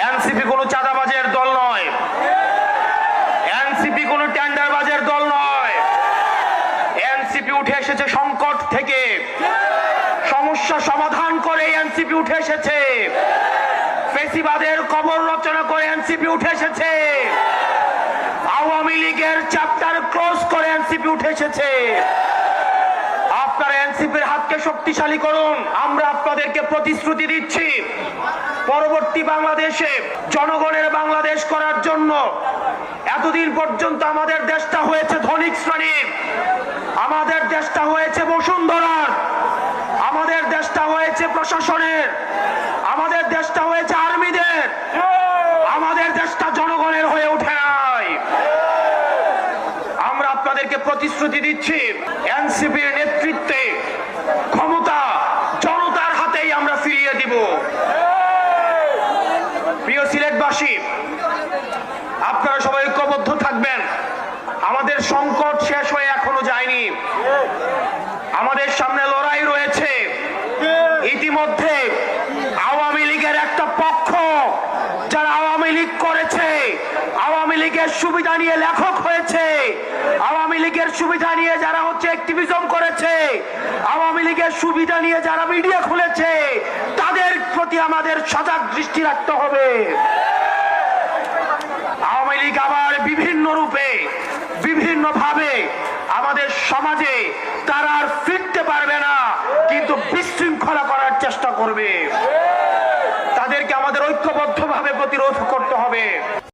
NCP কোনো চাঁদাবাজের দল নয়, এনসিপি কোনো টেন্ডারবাজের দল নয়। এনসিপি উঠে এসেছে সংকট থেকে, সমস্যা সমাধান করে এনসিপি উঠে এসেছে, ফেসিবাদের কবর রচনা করে এনসিপি উঠে এসেছে, আওয়ামী লীগের চ্যাপ্টার ক্লোজ করে এনসিপি উঠে এসেছে। আপনারা এনসিপির হাতকে শক্তিশালী করুন। আমরা আপনাদেরকে প্রতিশ্রুতি দিচ্ছি, পরবর্তী বাংলাদেশে জনগণের বাংলাদেশ করার জন্য এতদিন পর্যন্ত আমাদের দেশটা হয়েছে ধনিক শ্রেণীর, আমাদের দেশটা হয়েছে বসুন্ধরার, আমাদের দেশটা হয়েছে প্রশাসনের, আমাদের দেশটা হয়েছে আর্মিদের, আমাদের দেশটা জনগণের হয়ে ওঠে নাই। আমরা আপনাদেরকে প্রতিশ্রুতি দিচ্ছি, এনসিপির নেতৃত্বে ক্ষমতা জনতার হাতেই আমরা ফিরিয়ে দিব। প্রিয় সিলেটবাসী, আপনারা সবাই ঐক্যবদ্ধ থাকবেন। আমাদের সংকট শেষ হয়ে এখনো যায়নি, আমাদের সামনে লড়াই রয়েছে। ইতিমধ্যে আওয়ামী লীগের একটা পক্ষ, যারা আওয়ামী লীগ করেছে, আওয়ামী লীগের সুবিধা নিয়ে লেখক হয়েছে, আওয়ামী লীগের সুবিধা নিয়ে যারা অ্যাক্টিভিজম করেছে, আওয়ামী লীগের সুবিধা নিয়ে যারা মিডিয়া খুলেছে, তাদের প্রতি আমাদের সজাগ দৃষ্টি রাখতে হবে। আওয়ামী লীগ আবার বিভিন্ন রূপে, বিভিন্ন ভাবে আমাদের সমাজে তারা আর ফিরতে পারবে না, কিন্তু বিশৃঙ্খলা করার চেষ্টা করবে। তাদেরকে আমাদের ঐক্যবদ্ধভাবে প্রতিরোধ করতে হবে।